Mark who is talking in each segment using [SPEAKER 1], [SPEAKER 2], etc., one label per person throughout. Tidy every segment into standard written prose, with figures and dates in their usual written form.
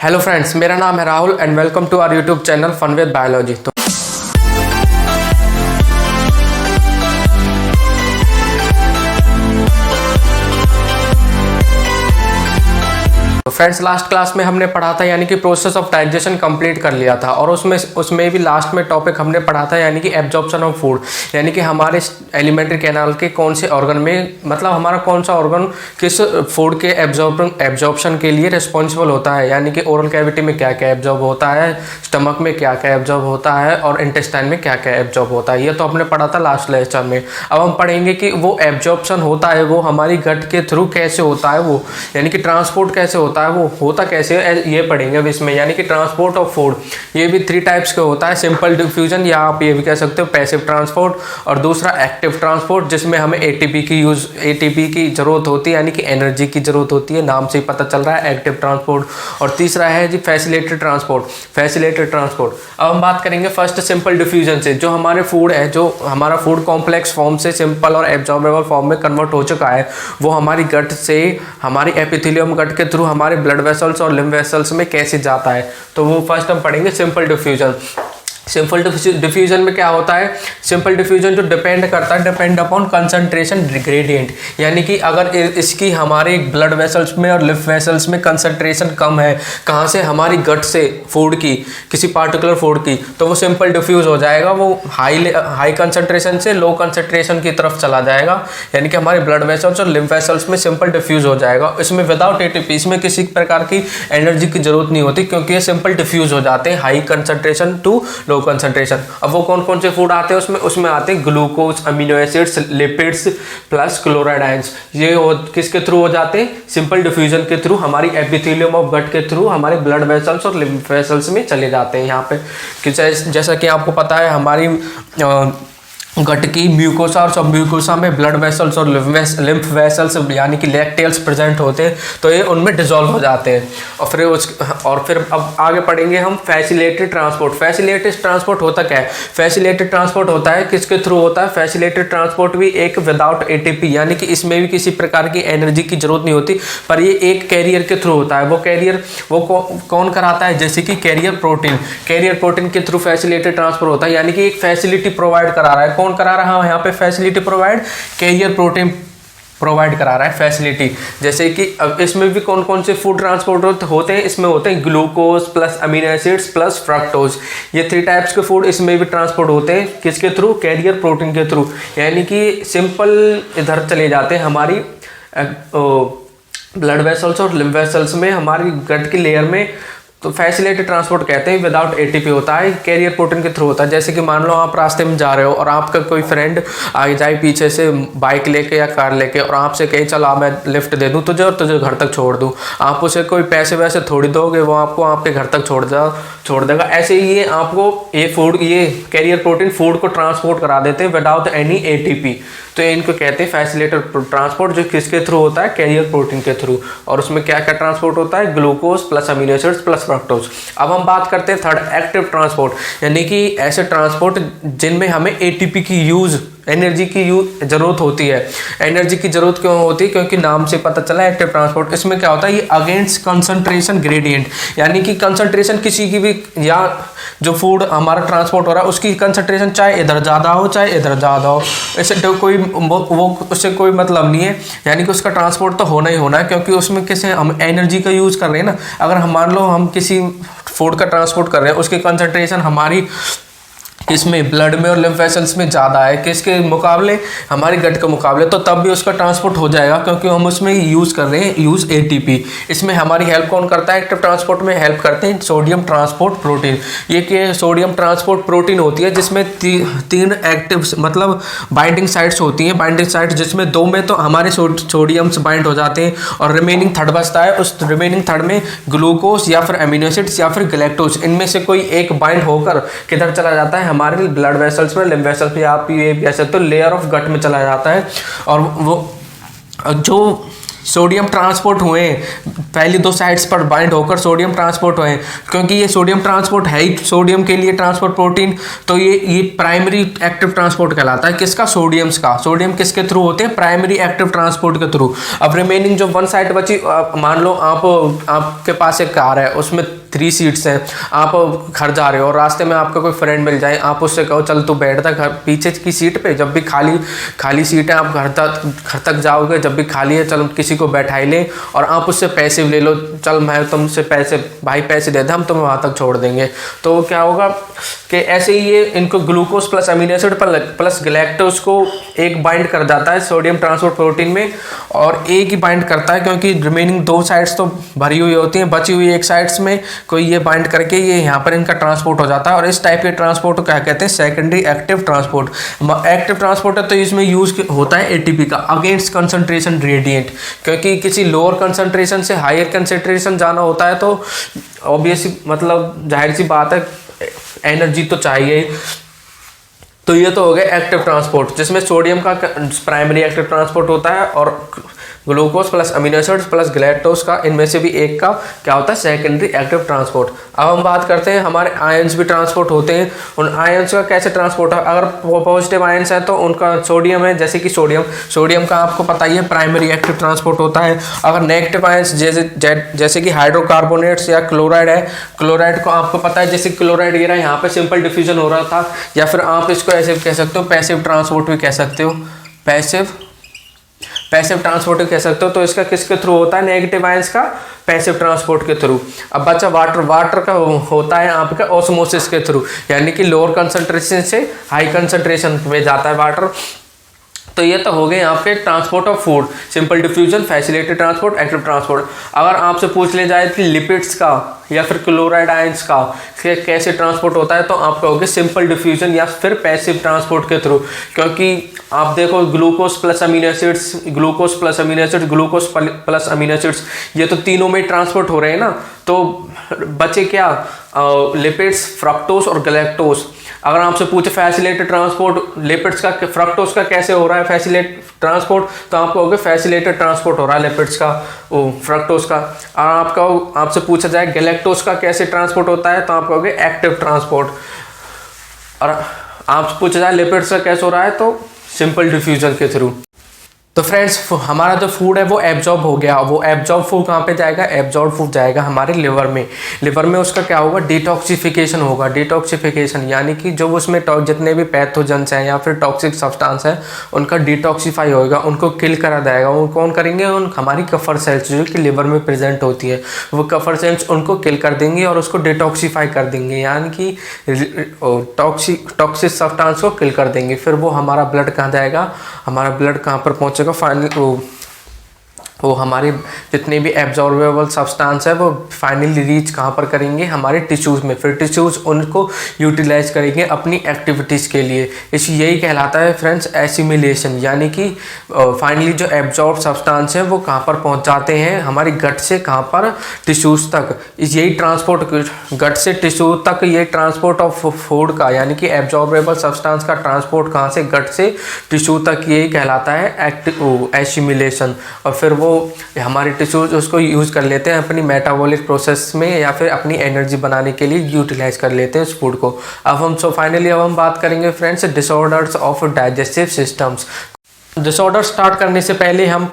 [SPEAKER 1] Hello friends, मेरा नाम है Rahul and welcome to our YouTube channel fun with biology. तो फ्रेंड्स, लास्ट क्लास में हमने पढ़ा था यानी कि प्रोसेस ऑफ डाइजेशन कंप्लीट कर लिया था और उसमें भी लास्ट में टॉपिक हमने पढ़ा था यानी कि एब्जॉर्प्शन ऑफ फूड, यानी कि हमारे एलिमेंट्री कैनाल के कौन से ऑर्गन में, मतलब हमारा कौन सा ऑर्गन किस फूड के एब्जॉर्प्शन के लिए रिस्पॉन्सिबल होता है, यानी कि ओरल कैविटी में क्या क्या एब्जॉर्ब होता है, स्टमक में क्या क्या एब्जॉर्ब होता है और इंटेस्टाइन में क्या क्या एब्जॉर्ब होता है। ये तो हमने पढ़ा था लास्ट लेक्चर में। अब हम पढ़ेंगे कि वो एब्जॉर्प्शन होता है वो हमारी गट के थ्रू कैसे होता है, वो यानी कि ट्रांसपोर्ट कैसे होता है, वो होता कैसे है, ये पढ़ेंगे अब इसमें। यानी कि ट्रांसपोर्ट ऑफ फूड ये भी 3 टाइप्स का होता है, सिंपल डिफ्यूजन या आप ये भी कह सकते हो पैसिव ट्रांसपोर्ट, और दूसरा एक्टिव ट्रांसपोर्ट जिसमें हमें एटीपी की जरूरत होती है, यानी कि एनर्जी की जरूरत होती है, नाम से ही पता चल रहा है एक्टिव ट्रांसपोर्ट। और तीसरा है जी फैसिलिटेटेड ट्रांसपोर्ट। अब हम बात करेंगे फर्स्ट सिंपल डिफ्यूजन से। जो हमारे फूड है, जो हमारा फूड कॉम्प्लेक्स फॉर्म से सिंपल और एब्जॉर्बेबल फॉर्म में कन्वर्ट हो चुका है, वो हमारी गट से हमारी एपिथेलियम गट के थ्रू हमारे ब्लड वेसल्स और लिम्फ वेसल्स में कैसे जाता है, तो वो फर्स्ट हम पढ़ेंगे सिंपल डिफ्यूजन। सिंपल डिफ्यूजन में क्या होता है, सिंपल डिफ्यूजन जो डिपेंड अपॉन कंसंट्रेशन ग्रेडियंट, यानी कि अगर इसकी हमारे ब्लड वेसल्स में और लिम्फ वेसल्स में कंसंट्रेशन कम है, कहाँ से, हमारी गट से फूड की, किसी पार्टिकुलर फूड की, तो वो सिंपल डिफ्यूज हो जाएगा, वो हाई कंसंट्रेशन से लो कंसंट्रेशन की तरफ चला जाएगा, यानी कि हमारे ब्लड वेसल्स और लिम्फ वेसल्स में सिंपल डिफ्यूज हो जाएगा। इसमें विदाउट एटीपी, इसमें किसी प्रकार की एनर्जी की जरूरत नहीं होती क्योंकि ये सिंपल डिफ्यूज हो जाते हैं high concentration to low concentration. अब वो कौन कौन से फूड आते हैं उसमें आते हैं glucose, amino acids, lipids plus chloride ions. ये किसके थ्रू हो जाते हैं, सिंपल डिफ्यूजन के थ्रू, हमारी एपिथेलियम ऑफ गट के थ्रू हमारे ब्लड वेसल्स और लिम्फ वेसल्स में चले जाते हैं। यहाँ पे जैसा कि आपको पता है, हमारी गट की म्यूकोसा और सब म्यूकोसा में ब्लड वेसल्स और लिम्फ वेसल्स यानी कि लैक्टेल्स प्रेजेंट होते हैं, तो ये उनमें डिसॉल्व हो जाते हैं। और फिर अब आगे पढ़ेंगे हम फैसिलिटेटेड ट्रांसपोर्ट। फैसिलिटेटेड ट्रांसपोर्ट होता क्या है, फैसिलिटेटेड ट्रांसपोर्ट होता है किसके थ्रू होता है, फैसिलिटेटेड ट्रांसपोर्ट भी एक विदाउट एटीपी, यानी कि इसमें भी किसी प्रकार की एनर्जी की जरूरत नहीं होती, पर ये एक कैरियर के थ्रू होता है। वो कैरियर कौन कराता है, जैसे कि कैरियर प्रोटीन के थ्रू फैसिलिटेटेड ट्रांसपोर्ट होता है, यानी कि एक फैसिलिटी प्रोवाइड करा रहा है। कौन करा रहा है यहाँ पे facility provide, carrier protein provide करा रहा है फैसिलिटी। जैसे कि अब इसमें भी कौन कौन से फूड ट्रांसपोर्ट होते हैं, इसमें होते हैं glucose plus amino acids plus fructose. ये 3 टाइप्स के फूड इसमें भी ट्रांसपोर्ट होते हैं, किसके थ्रू, कैरियर प्रोटीन के थ्रू, यानी कि सिंपल इधर चले जाते हैं हमारी ब्लड वेसल्स और लिम्फ वेसल्स में, हमारी गट की लेयर में। तो फैसिलिटेटेड ट्रांसपोर्ट कहते हैं, विदाउट एटीपी होता है, कैरियर प्रोटीन के थ्रू होता है। जैसे कि मान लो आप रास्ते में जा रहे हो और आपका कोई फ्रेंड आगे जाए पीछे से बाइक लेके या कार लेके और आपसे कहे चलो मैं लिफ्ट दे दूं तुझे और तुझे घर तक छोड़ दूं, आप उसे कोई पैसे वैसे थोड़ी दोगे, वो आपको आपके घर तक छोड़ देगा। ऐसे ही ये आपको ये कैरियर प्रोटीन फूड को ट्रांसपोर्ट करा देते हैं विदाउट एनी एटीपी, तो इनको कहते हैं फैसिलिटेटेड ट्रांसपोर्ट, जो किसके थ्रू होता है, कैरियर प्रोटीन के थ्रू। और उसमें क्या क्या ट्रांसपोर्ट होता है, glucose plus amino acids plus fructose. अब हम बात करते हैं थर्ड, एक्टिव ट्रांसपोर्ट, यानी कि ऐसे ट्रांसपोर्ट जिनमें हमें एटीपी की एनर्जी की जरूरत होती है। एनर्जी की जरूरत क्यों होती है, क्योंकि नाम से पता चला एक्टिव ट्रांसपोर्ट। इसमें क्या होता है, ये अगेंस्ट कंसंट्रेशन ग्रेडियंट, यानी कि कंसंट्रेशन किसी की भी, या जो फूड हमारा ट्रांसपोर्ट हो रहा है उसकी कंसंट्रेशन चाहे इधर ज़्यादा हो चाहे इधर ज़्यादा हो, इससे तो उससे कोई मतलब नहीं है, यानी कि उसका ट्रांसपोर्ट तो होना ही होना है, क्योंकि उसमें किसी हम एनर्जी का यूज़ कर रहे हैं ना। अगर हम मान लो हम किसी फूड का ट्रांसपोर्ट कर रहे हैं, उसकी कंसंट्रेशन हमारी इसमें ब्लड में और लिम्फ वेसल्स में ज़्यादा है किसके मुकाबले, हमारी गट के मुकाबले, तो तब भी उसका ट्रांसपोर्ट हो जाएगा, क्योंकि हम उसमें यूज़ कर रहे हैं एटीपी। इसमें हमारी हेल्प कौन करता है, एक्टिव ट्रांसपोर्ट में हेल्प करते हैं सोडियम ट्रांसपोर्ट प्रोटीन। ये कि सोडियम ट्रांसपोर्ट प्रोटीन होती है जिसमें 3 एक्टिव मतलब बाइंडिंग साइट्स होती हैं, बाइंडिंग साइट जिसमें 2 में तो हमारे सोडियम्स बाइंड हो जाते हैं और रिमेनिंग थर्ड बचता है। उस रिमेनिंग थर्ड में ग्लूकोज या फिर अमीनो एसिड्स या फिर गैलेक्टोज, इनमें से कोई एक बाइंड होकर किधर चला जाता है, हमारे ब्लड वेसल्स में, लिम्फ वेसल्स में, आप ये कह सकते हो लेयर ऑफ गट में चला जाता है। और वो जो सोडियम ट्रांसपोर्ट हुए हैं, पहली दो साइड्स पर बाइंड होकर सोडियम ट्रांसपोर्ट हुए हैं। क्योंकि ये सोडियम ट्रांसपोर्ट है ही सोडियम के लिए ट्रांसपोर्ट प्रोटीन, तो ये प्राइमरी एक्टिव ट्रांसपोर्ट कहलाता है। किसका? सोडियम्स का। सोडियम किसके थ्रू होते हैं? प्राइमरी एक्टिव ट्रांसपोर्ट के थ्रू। अब रिमेनिंग जो वन साइड बची, मान लो आपके पास एक कार है, उसमें 3 सीट्स हैं, आप घर जा रहे हो और रास्ते में आपका कोई फ्रेंड मिल जाए, आप उससे कहो चल तू बैठ जा घर पीछे की सीट पे, जब भी खाली सीट है आप घर तक जाओगे, जब भी खाली है चल किसी को बैठाई ले और आप उससे पैसे ले लो, चल मैं तुमसे पैसे भाई पैसे दे दे, हम तुम्हें वहाँ तक छोड़ देंगे। तो क्या होगा कि ऐसे ही ये इनको glucose plus amino acid plus galactose को एक बाइंड कर जाता है सोडियम ट्रांसपोर्ट प्रोटीन में, और एक ही बाइंड करता है क्योंकि रिमेनिंग 2 साइड्स तो भरी हुई होती हैं, बची हुई एक साइड्स में कोई ये बाइंड करके ये यहाँ पर इनका ट्रांसपोर्ट हो जाता है। और इस टाइप के ट्रांसपोर्ट को क्या कहते हैं? Secondary active transport. Active transport है तो इसमें यूज होता है एटीपी का अगेंस्ट कंसंट्रेशन ग्रेडियंट, क्योंकि किसी लोअर कंसंट्रेशन से हायर कंसंट्रेशन जाना होता है तो ऑब्वियसली मतलब जाहिर सी बात है एनर्जी तो चाहिए। तो ये तो हो गया एक्टिव ट्रांसपोर्ट, जिसमें सोडियम का प्राइमरी एक्टिव ट्रांसपोर्ट होता है और glucose plus amino acids plus galactose का इनमें से भी एक का क्या होता है? Secondary active transport. अब हम बात करते हैं हमारे आयंस भी ट्रांसपोर्ट होते हैं। उन आयंस का कैसे ट्रांसपोर्ट है? अगर पॉजिटिव आयंस है तो उनका सोडियम है, जैसे कि सोडियम का आपको पता ही है प्राइमरी एक्टिव ट्रांसपोर्ट होता है। अगर नेगेटिव आयंस जैसे कि हाइड्रोकार्बोनेट्स या क्लोराइड है, क्लोराइड को आपको पता है जैसे क्लोराइड गिरा यहाँ पे सिंपल डिफ्यूजन हो रहा था, या फिर आप इसको ऐसे कह सकते हो पैसिव ट्रांसपोर्ट भी कह सकते हो, पैसिव ट्रांसपोर्ट कह सकते हो। तो इसका किसके थ्रू होता है? नेगेटिव आयंस का पैसिव ट्रांसपोर्ट के थ्रू। अब बच्चा वाटर का होता है आपका ऑस्मोसिस के थ्रू, यानी कि लोअर कंसंट्रेशन से हाई कंसंट्रेशन में जाता है वाटर। तो ये तो हो गए आपके transport of food, simple diffusion, facilitated transport, active transport. अगर आपसे पूछ ले जाए कि लिपिड्स का या फिर क्लोराइड आयंस का कैसे ट्रांसपोर्ट होता है, तो आप कहोगे सिंपल डिफ्यूजन या फिर पैसिव ट्रांसपोर्ट के थ्रू। क्योंकि आप देखो glucose plus amino acids, glucose plus amino acids, glucose plus amino acids, ये तो तीनों में ट्रांसपोर्ट हो रहे हैं ना। तो बचे क्या? लिपिड्स, फ्रक्टोज और गैलेक्टोज। अगर आपसे पूछे फैसिलिटेटेड ट्रांसपोर्ट लिपिड्स का, फ्रक्टोज का कैसे हो रहा है फैसिलिटेटेड ट्रांसपोर्ट, तो आप कहोगे फैसिलिटेटेड ट्रांसपोर्ट हो रहा है लिपिड्स का, फ्रक्टोज का। और आपसे पूछा जाए गैलेक्टोज का कैसे ट्रांसपोर्ट होता है, तो आप कहोगे एक्टिव ट्रांसपोर्ट। और आपसे पूछा जाए लिपिड्स का कैसे हो रहा है, तो सिंपल डिफ्यूजन के थ्रू। तो फ्रेंड्स हमारा जो फूड है वो एब्जॉर्ब हो गया, वो एब्जॉर्ब फूड कहाँ पे जाएगा? एब्जॉर्ब फूड जाएगा हमारे लिवर में। लिवर में उसका क्या होगा? डिटॉक्सिफिकेशन होगा। डिटॉक्सिफिकेशन यानी कि जो उसमें जितने भी पैथोजेंस हैं या फिर टॉक्सिक सब्सटेंस है उनका डिटॉक्सिफाई होगा, उनको किल करा जाएगा। वो कौन करेंगे? हमारी कफर सेल्स जो कि लिवर में प्रेजेंट होती है, वो कफर सेल्स उनको किल कर देंगे और उसको डिटॉक्सीफाई कर देंगे, यानी कि टॉक्सिक सब्सटेंस को किल कर देंगे। फिर वो हमारा ब्लड कहाँ जाएगा? हमारा ब्लड कहाँ पर पहुँचेगा? फाइनली वो हमारे जितने भी एब्जॉर्बेबल सब्सटेंस है वो फाइनली रीच कहाँ पर करेंगे? हमारे टिश्यूज़ में। फिर टिश्यूज़ उनको यूटिलाइज करेंगे अपनी एक्टिविटीज़ के लिए। यही कहलाता है फ्रेंड्स एसिमिलेशन, यानी कि फाइनली जो एब्जॉर्ब सब्सटेंस है वो कहाँ पर पहुँच जाते हैं? हमारी गट से कहाँ पर? टिश्यूज़ तक। यही ट्रांसपोर्ट गट से टिश्यू तक, ये ट्रांसपोर्ट ऑफ फूड का यानी कि एब्जॉर्बेबल सब्सटेंस का ट्रांसपोर्ट कहाँ से? गट से टिश्यू तक, यही कहलाता है एसिमिलेशन। और फिर वो हमारे टिश्यूज उसको यूज़ कर लेते हैं अपनी मेटाबॉलिक प्रोसेस में या फिर अपनी एनर्जी बनाने के लिए यूटिलाइज कर लेते हैं उस फूड को। अब हम बात करेंगे friends disorders of digestive systems. Disorder start करने से पहले हम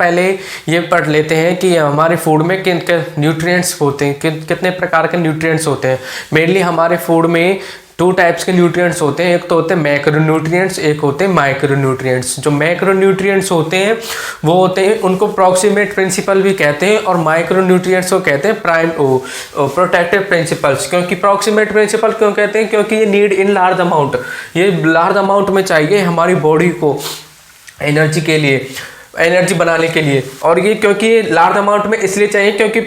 [SPEAKER 1] ये पढ़ लेते हैं कि हमारे फूड में किन न्यूट्रिएंट्स होते हैं, कितने प्रकार के न्यूट्रिएंट्स होते हैं। मेनली हमारे फूड में 2 टाइप्स के न्यूट्रिएंट्स होते हैं, एक तो होते हैं मैक्रोन्यूट्रिएंट्स, एक होते हैं माइक्रोन्यूट्रिएंट्स। जो मैक्रोन्यूट्रिएंट्स होते हैं वो होते हैं, उनको प्रॉक्सिमेट प्रिंसिपल भी कहते हैं, और माइक्रोन्यूट्रिएंट्स को कहते हैं प्रोटेक्टिव प्रिंसिपल्स। क्योंकि प्रॉक्सिमेट प्रिंसिपल क्यों कहते हैं? क्योंकि ये नीड इन लार्ज अमाउंट, ये लार्ज अमाउंट में चाहिए हमारी बॉडी को एनर्जी के लिए, एनर्जी बनाने के लिए। और ये क्योंकि लार्ज अमाउंट में इसलिए चाहिए क्योंकि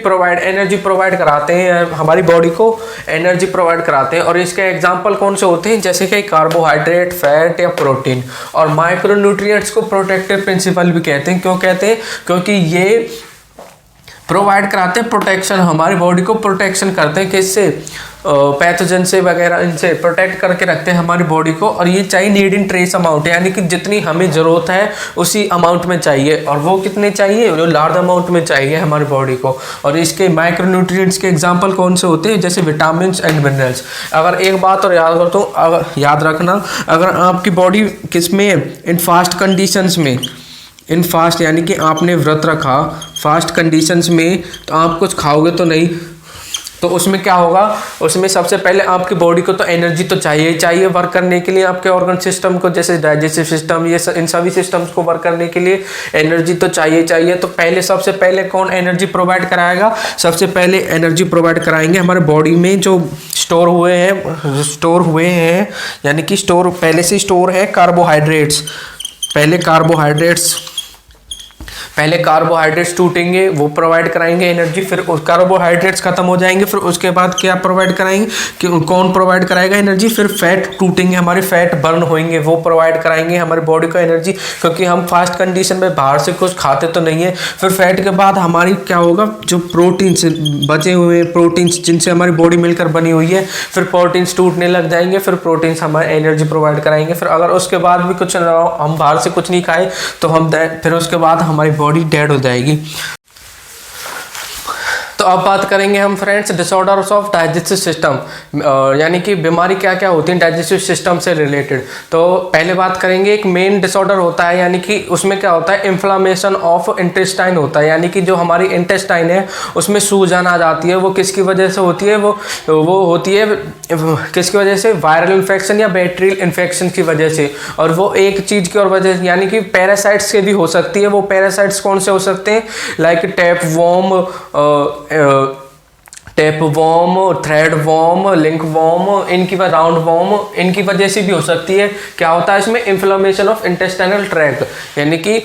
[SPEAKER 1] एनर्जी प्रोवाइड कराते हैं, हमारी बॉडी को एनर्जी प्रोवाइड कराते हैं। और इसके एग्जांपल कौन से होते हैं? जैसे कि कार्बोहाइड्रेट, फैट या प्रोटीन। और माइक्रोन्यूट्रिएंट्स को प्रोटेक्टिव प्रिंसिपल भी कहते हैं। क्यों कहते हैं? क्योंकि ये प्रोवाइड कराते हैं प्रोटेक्शन, हमारी बॉडी को प्रोटेक्शन करते हैं किससे, पैथोजन से वगैरह, इनसे प्रोटेक्ट करके रखते हैं हमारी बॉडी को। और ये चाहिए नीड इन ट्रेस अमाउंट, यानी कि जितनी हमें ज़रूरत है उसी अमाउंट में चाहिए, और वो कितने चाहिए, जो लार्ज अमाउंट में चाहिए हमारी बॉडी को। और इसके माइक्रोन्यूट्रिएंट्स के एग्जांपल कौन से होते हैं, जैसे विटामिन एंड मिनरल्स। अगर एक बात और याद करता हूँ, अगर याद रखना, अगर आपकी बॉडी किस में, इन फास्ट कंडीशंस में, इन फास्ट यानी कि आपने व्रत रखा फास्ट कंडीशंस में, तो आप कुछ खाओगे तो नहीं, तो उसमें क्या होगा, उसमें सबसे पहले आपकी बॉडी को तो एनर्जी तो चाहिए ही चाहिए वर्क करने के लिए, आपके ऑर्गन सिस्टम को, जैसे डाइजेस्टिव सिस्टम, ये इन सभी सिस्टम्स को वर्क करने के लिए एनर्जी तो चाहिए चाहिए। तो पहले सबसे पहले कौन एनर्जी प्रोवाइड कराएगा, सबसे पहले एनर्जी प्रोवाइड कराएंगे हमारे बॉडी में जो स्टोर हुए हैं यानी कि स्टोर पहले से स्टोर है कार्बोहाइड्रेट्स, पहले कार्बोहाइड्रेट्स टूटेंगे, वो प्रोवाइड कराएंगे एनर्जी, फिर कार्बोहाइड्रेट्स खत्म हो जाएंगे, फिर उसके बाद क्या प्रोवाइड कराएंगे, कि कौन प्रोवाइड कराएगा एनर्जी, फिर फैट टूटेंगे, हमारे फैट बर्न होंगे, वो प्रोवाइड कराएंगे हमारी बॉडी को एनर्जी, क्योंकि हम फास्ट कंडीशन में बाहर से कुछ खाते तो नहीं है। फिर फैट के बाद हमारी क्या होगा, जो प्रोटीन्स बचे हुए प्रोटीन्स जिनसे हमारी बॉडी मिलकर बनी हुई है, फिर प्रोटीन्स टूटने लग जाएंगे, फिर प्रोटीन्स हमारे एनर्जी प्रोवाइड कराएंगे। फिर अगर उसके बाद भी कुछ हम बाहर से कुछ नहीं खाए तो फिर उसके बाद हमारी बॉडी डेड हो जाएगी। तो अब बात करेंगे हम friends disorders of digestive system, यानी कि बीमारी क्या क्या होती है डाइजेस्टिव सिस्टम से रिलेटेड। तो पहले बात करेंगे, एक मेन डिसऑर्डर होता है, यानी कि उसमें क्या होता है, इन्फ्लामेशन ऑफ इंटेस्टाइन होता है, यानी कि जो हमारी इंटेस्टाइन है उसमें सूजन आ जाती है। वो किसकी वजह से होती है, वो होती है किसकी वजह से, वायरल इन्फेक्शन या बैक्टीरियल इन्फेक्शन की वजह से। और वो एक चीज़ की और वजह से, यानी कि पैरासाइट्स से भी हो सकती है। वो पैरासाइट्स कौन से हो सकते हैं, like tapeworm, threadworm, link worm, इनकी राउंड वॉर्म, इनकी वजह से भी हो सकती है। क्या होता है इसमें, इन्फ्लेमेशन ऑफ इंटेस्टाइनल ट्रैक, यानी कि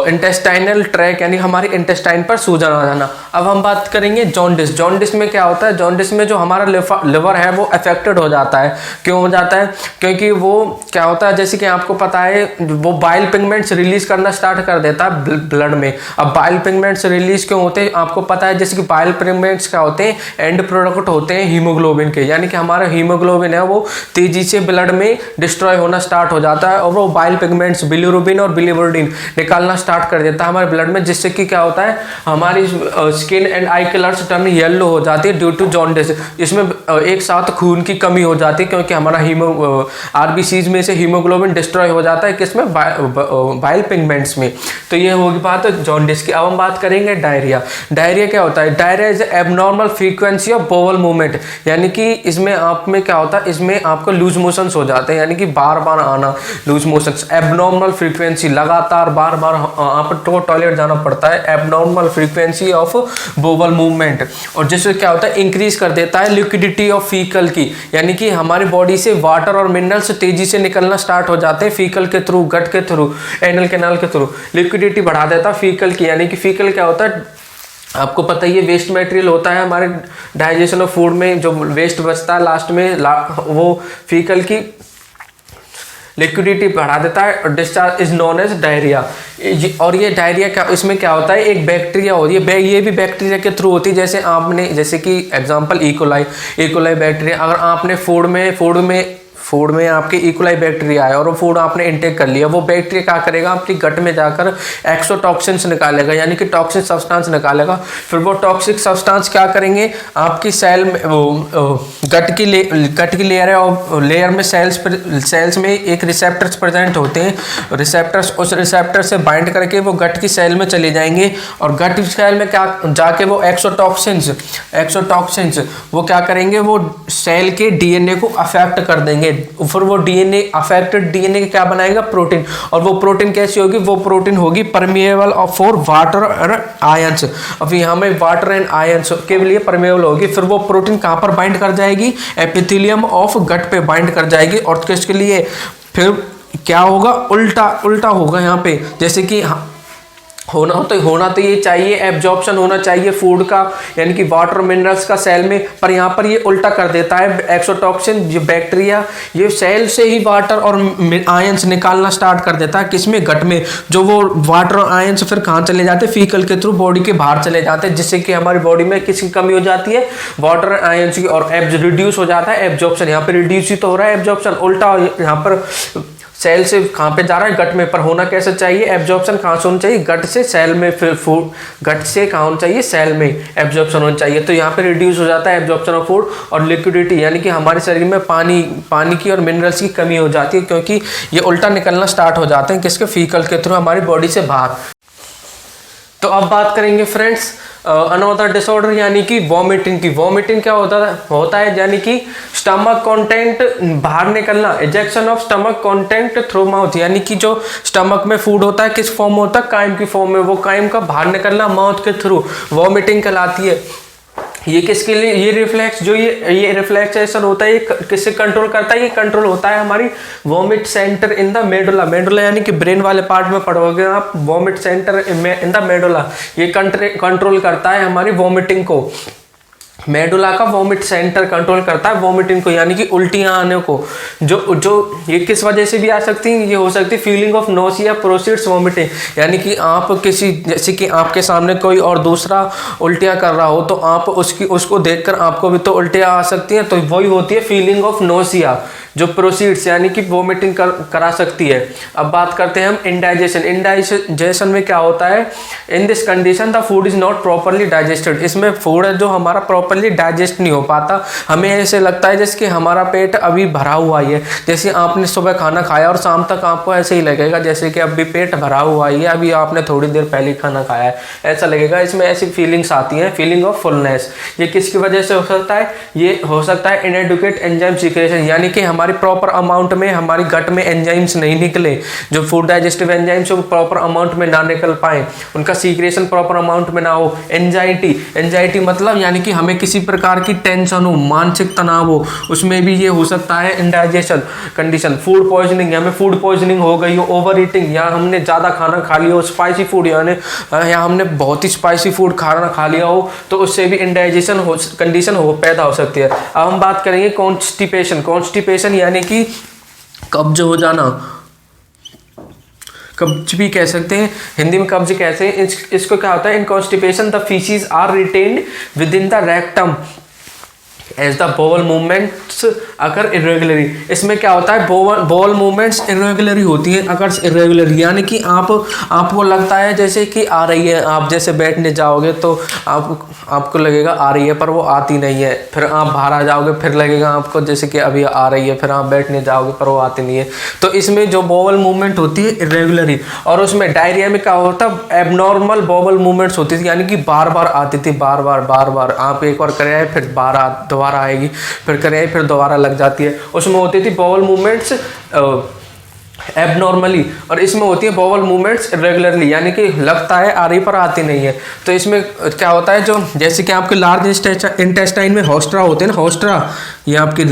[SPEAKER 1] इंटेस्टाइनल ट्रैक यानी हमारी इंटेस्टाइन पर सूजन आ जाना। अब हम बात करेंगे जॉन्डिस। जॉन्डिस में क्या होता है, जॉन्डिस में जो हमारा लिवर है वो अफेक्टेड हो जाता है। क्यों हो जाता है, क्योंकि वो क्या होता है, जैसे कि आपको पता है वो बाइल पिगमेंट्स रिलीज करना स्टार्ट कर देता है ब्लड में। अब बाइल पिगमेंट्स रिलीज क्यों होते हैं, आपको पता है, जैसे कि बाइल पिगमेंट्स क्या होते हैं, एंड प्रोडक्ट होते हैं हीमोग्लोबिन के, यानी कि हमारा हीमोग्लोबिन है वो तेजी से ब्लड में डिस्ट्रॉय होना स्टार्ट हो जाता है, और वो बाइल पिगमेंट्स बिलिरुबिन और बिलिवर्डिन निकालना स्टार्ट कर देता है हमारे ब्लड में, जिससे कि क्या होता है, हमारी skin and I colours turn yellow हो जाती है ड्यू टू जॉन्डिस। इसमें एक साथ खून की कमी हो जाती है, क्योंकि हमारा आरबीसीज में से हीमोग्लोबिन डिस्ट्रॉय हो जाता है, किसमें, बाइल पिगमेंट्स में। तो ये होगी बात जॉन्डिस की। अब हम बात करेंगे डायरिया। डायरिया क्या होता है, diarrhoea is abnormal frequency of bowel movement, यानी कि इसमें आप में क्या होता है, इसमें आपको लूज मोशंस हो जाते हैं, यानी कि बार बार आना लूज मोशंस। एबनॉर्मल फ्रीक्वेंसी, लगातार बार बार आपको टॉयलेट जाना पड़ता है, abnormal frequency of bowel movement. और जिससे क्या होता है, इंक्रीज कर देता है लिक्विडिटी ऑफ फीकल की, यानी कि हमारी बॉडी से वाटर और मिनरल्स तेजी से निकलना स्टार्ट हो जाते हैं फीकल के थ्रू, गट के थ्रू, एनल कैनाल के थ्रू। लिक्विडिटी बढ़ा देता है फीकल की, यानी कि फीकल क्या होता है, आपको पता ही है, वेस्ट मटेरियल होता है हमारे डाइजेशन ऑफ फूड में, जो वेस्ट बचता है लास्ट में वो फीकल की लिक्विडिटी बढ़ा देता है, और discharge is known as diarrhoea. और ये डायरिया क्या, इसमें क्या होता है, एक बैक्टीरिया होती है, ये भी बैक्टीरिया के थ्रू होती है। जैसे कि एग्जांपल इकोलाई बैक्टीरिया, अगर आपने फूड में आपके इकोलाई बैक्टीरिया है और वो फूड आपने इंटेक कर लिया, वो बैक्टीरिया क्या करेगा, आपकी गट में जाकर एक्सोटॉक्सिन्स निकालेगा, यानी कि टॉक्सिक सब्सटेंस निकालेगा। फिर वो टॉक्सिक सब्सटेंस क्या करेंगे, आपकी सेल में, गट की लेयर है, और लेयर में सेल्स में एक रिसेप्टर्स प्रेजेंट होते हैं। रिसेप्टर्स, उस रिसेप्टर से बाइंड करके वो गट की सेल में चले जाएंगे, और गट की सेल में क्या जाके वो एक्सोटॉक्सिन्स वो क्या करेंगे, वो सेल के डीएनए को अफेक्ट कर देंगे। फिर वो डीएनए, अफेक्टेड डीएनए क्या बनाएगा, प्रोटीन। और वो प्रोटीन कैसी होगी, वो प्रोटीन होगी परमिएबल फॉर वाटर और आयंस। अब यहाँ में वाटर एंड आयंस के लिए परमिएबल होगी। फिर वो प्रोटीन कहाँ पर बाइंड कर जाएगी, एपिथेलियम ऑफ गट पे बाइंड कर जाएगी। और किसके लिए, फिर क्या होगा, उल्टा होगा यहाँ पे, जैसे कि होना तो ये चाहिए, एब्जॉर्प्शन होना चाहिए फूड का, यानी कि वाटर मिनरल्स का सेल में, पर यहाँ पर ये उल्टा कर देता है। एक्सोटॉक्सिन जो बैक्टीरिया ये सेल से ही वाटर और आयंस निकालना स्टार्ट कर देता है, किसमें, गट में। जो वो वाटर और आयंस फिर कहाँ चले जाते हैं, फीकल के थ्रू बॉडी के बाहर चले जाते हैं, जिससे कि हमारी बॉडी में किसकी कमी हो जाती है, वाटर आयंस की, और रिड्यूस हो जाता है एब्जॉर्प्शन। यहाँ पर रिड्यूस ही तो हो रहा है, एब्जॉर्प्शन उल्टा यहाँ पर सेल से कहाँ पे जा रहा है, गट में। पर होना कैसे चाहिए, एब्जॉर्प्शन कहाँ से होना चाहिए, गट से सेल में, फिर फूड गट से कहाँ होना चाहिए, सेल में एब्जॉर्प्शन होना चाहिए। तो यहाँ पे रिड्यूस हो जाता है एब्जॉर्प्शन ऑफ फूड, और लिक्विडिटी यानी कि हमारे शरीर में पानी की और मिनरल्स की कमी हो जाती है, क्योंकि ये उल्टा निकलना स्टार्ट हो जाते हैं किसके, फीकल के थ्रू हमारी बॉडी से बाहर। तो अब बात करेंगे फ्रेंड्स अनदर डिसऑर्डर यानी कि वॉमिटिंग की। वॉमिटिंग क्या होता है यानी कि स्टमक कंटेंट बाहर निकलना, ejection of stomach content through mouth, यानी कि जो स्टमक में फूड होता है किस फॉर्म में होता है, काइम की फॉर्म में, वो काइम का बाहर निकलना माउथ के थ्रू वॉमिटिंग कहलाती है। ये किसके लिए, ये रिफ्लेक्स जो ये रिफ्लेक्सेशन होता है, ये किससे कंट्रोल करता है, ये कंट्रोल होता है हमारी vomit centre in the medulla. Medulla यानी कि ब्रेन वाले पार्ट में पढ़ोगे आप, vomit centre in the medulla, ये कंट्रोल करता है हमारी वॉमिटिंग को। मेडुला का वॉमिट सेंटर कंट्रोल करता है वॉमिटिंग को, यानी कि उल्टियां आने को। जो ये किस वजह से भी आ सकती है, ये हो सकती है feeling of nausea proceeds vomiting, यानी कि आप किसी, जैसे कि आपके सामने कोई और दूसरा उल्टियां कर रहा हो, तो आप उसको देखकर आपको भी तो उल्टियां आ सकती हैं, तो वही होती है फीलिंग ऑफ नोसिया, जो प्रोसीड्स यानी कि वॉमिटिंग करा सकती है। अब बात करते हैं हम इंडाइजेशन। इंडाइजेशन में क्या होता है, in this condition the food is not properly digested. इसमें फूड है जो हमारा प्रॉपरली डाइजेस्ट नहीं हो पाता, हमें ऐसे लगता है जैसे कि हमारा पेट अभी भरा हुआ ही है। जैसे आपने सुबह खाना खाया और शाम तक आपको ऐसे ही लगेगा जैसे कि अभी पेट भरा हुआ ही है, अभी आपने थोड़ी देर पहले खाना खाया है, ऐसा लगेगा। इसमें ऐसी फीलिंग्स आती हैं, फीलिंग ऑफ फुलनेस। ये किसकी वजह से हो सकता है, ये हो सकता है इनएडुकेट एंजाइम सीक्रेशन, यानी कि हमारी प्रॉपर अमाउंट में हमारी गट में एंजाइम्स नहीं निकले, जो फूड डाइजेस्टिव एंजाइम्स वो प्रॉपर अमाउंट में ना निकल पाए, उनका सीक्रेशन प्रॉपर अमाउंट में ना हो। एंजाइटी मतलब यानी कि हमें किसी प्रकार की टेंशन हो, मानसिक तनाव हो, उसमें भी ये हो सकता है इंडाइजेशन कंडीशन। फूड पॉइजनिंग, हमें फूड पॉइजनिंग हो गई हो, ओवर ईटिंग, या हमने ज़्यादा खाना खा लिया हो, स्पाइसी फूड या हमने बहुत ही स्पाइसी फूड खाना खा लिया हो, तो उससे भी इंडाइजेशन कंडीशन पैदा हो सकती है। अब हम बात करेंगे कॉन्स्टिपेशन यानी कि कब्ज हो जाना, कब्ज भी कह सकते हैं, हिंदी में कब्ज कहते हैं। इसको क्या होता है, in constipation the faeces are retained within the rectum as the bowel movements अगर इरेगुलरी। इसमें क्या होता है, बोवल मूवमेंट्स इरेगुलरी होती हैं, अगर इरेगुलरी यानी कि आपको लगता है जैसे कि आ रही है, आप जैसे बैठने जाओगे तो आपको लगेगा आ रही है, पर वो आती नहीं है। फिर आप बाहर आ जाओगे, फिर लगेगा आपको जैसे कि अभी आ रही है, फिर आप बैठने जाओगे पर वो आती नहीं है। तो इसमें जो बोवल मूवमेंट होती है इरेगुलरी, और उसमें डायरिया में क्या होता है, एबनॉर्मल बोवल मूवमेंट्स होती थी, यानी कि बार बार आती थी, बार बार आप एक बार करे फिर दोबारा आएगी, फिर करे फिर दोबारा लग जाती है। उसमें होती थी बोवल मूवमेंट्स एबनॉर्मली, और इसमें होती है बोवल मूवमेंट्स रेगुलरली, यानी कि लगता है आ रही पर आती नहीं है। तो इसमें क्या होता है, जो जैसे कि आपके लार्ज इंटेस्टाइन में होस्ट्रा होते हैं ना, होस्ट्रा ये आपकी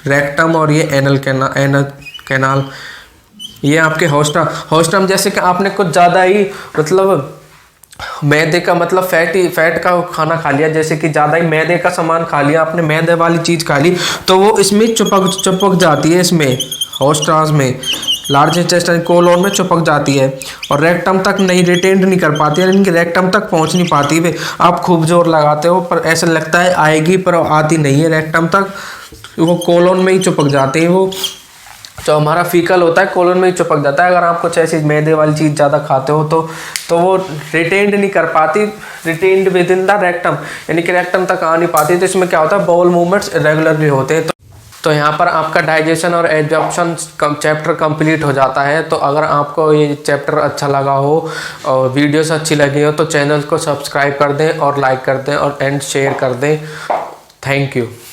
[SPEAKER 1] रेक्टम और ये एनल कैनाल, ये आपके होस्ट्रम जैसे कि आपने कुछ ज़्यादा ही मतलब मैदे का मतलब फैट का खाना खा लिया, जैसे कि ज़्यादा ही मैदे का सामान खा लिया आपने, मैदे वाली चीज़ खा ली, तो वो इसमें चिपक जाती है, इसमें होस्ट्रास में लार्ज इंटेस्टाइन कोलोन में चिपक जाती है, और रेक्टम तक नहीं रिटेंड नहीं कर पाती है, यानी कि रेक्टम तक पहुंच नहीं पाती है। आप खूब जोर लगाते हो पर ऐसा लगता है आएगी, पर आती नहीं है रेक्टम तक, वो कोलोन में ही चिपक जाते हैं। वो जो हमारा फीकल होता है कोलोन में ही चिपक जाता है। अगर आप कुछ ऐसी मैदे वाली चीज़ ज़्यादा खाते हो तो वो रिटेंड नहीं कर पाती, retained with in the rectum, यानी कि रेक्टम तक आ नहीं पाती। तो इसमें क्या होता है, बाउल मूवमेंट्स रेगुलरली होते हैं। तो यहाँ पर आपका डाइजेशन और एब्जॉर्प्शन चैप्टर कंप्लीट हो जाता है। तो अगर आपको ये चैप्टर अच्छा लगा हो और वीडियोस अच्छी लगी हो तो चैनल को सब्सक्राइब कर दें और लाइक कर दें और शेयर कर दें। Thank you.